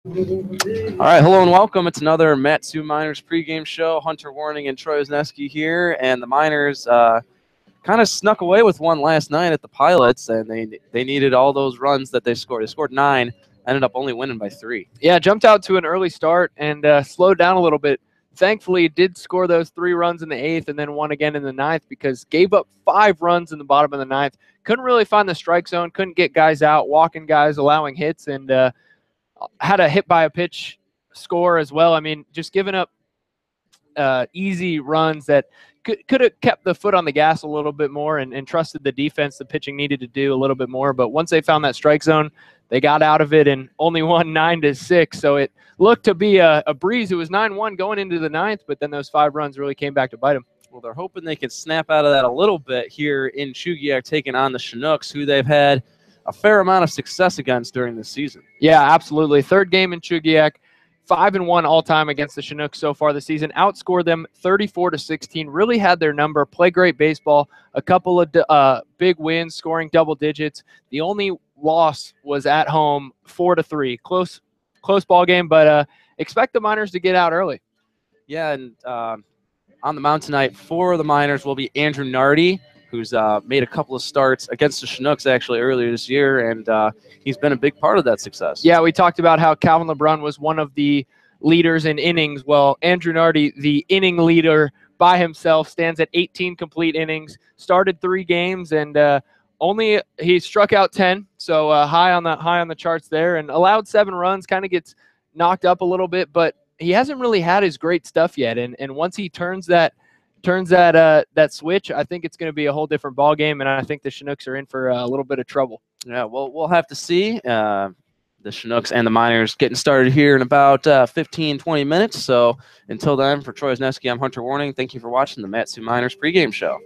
All right, hello and welcome. It's another Matsu Miners pregame show. Hunter Warning and Troy Wisniewski here, and the Miners kind of snuck away with one last night at the Pilots, and they needed all those runs that they scored. They scored 9, ended up only winning by 3. Yeah, jumped out to an early start and slowed down a little bit. Thankfully, did score those 3 runs in the 8th and then one again in the 9th because gave up 5 runs in the bottom of the 9th. Couldn't really find the strike zone, couldn't get guys out, walking guys, allowing hits, and had a hit by a pitch score as well. I mean, just giving up easy runs that could have kept the foot on the gas a little bit more and trusted the defense. The pitching needed to do a little bit more. But once they found that strike zone, they got out of it and only won 9-6. So it looked to be a breeze. It was 9-1 going into the 9th, but then those 5 runs really came back to bite them. Well, they're hoping they can snap out of that a little bit here in Chugiak, taking on the Chinooks, who they've had a fair amount of success against during this season. Yeah, absolutely. 3rd game in Chugiak. 5-1 all-time against the Chinooks so far this season. Outscored them 34-16. Really had their number. Play great baseball. A couple of big wins, scoring double digits. The only loss was at home, 4-3. Close ball game, but expect the Miners to get out early. Yeah, and on the mound tonight for the Miners will be Andrew Nardi, who's made a couple of starts against the Chinooks actually earlier this year, and he's been a big part of that success. Yeah, we talked about how Calvin LeBrun was one of the leaders in innings. Well, Andrew Nardi, the inning leader by himself, stands at 18 complete innings, started 3 games, and he struck out 10, so high on the charts there, and allowed 7 runs, kind of gets knocked up a little bit, but he hasn't really had his great stuff yet, and once he turns that switch, I think it's going to be a whole different ball game, and I think the Chinooks are in for a little bit of trouble. Yeah, well, we'll have to see. The Chinooks and the Miners getting started here in about 15-20 minutes. So until then, for Troy Wisniewski, I'm Hunter Warning. Thank you for watching the Matsu Miners pregame show.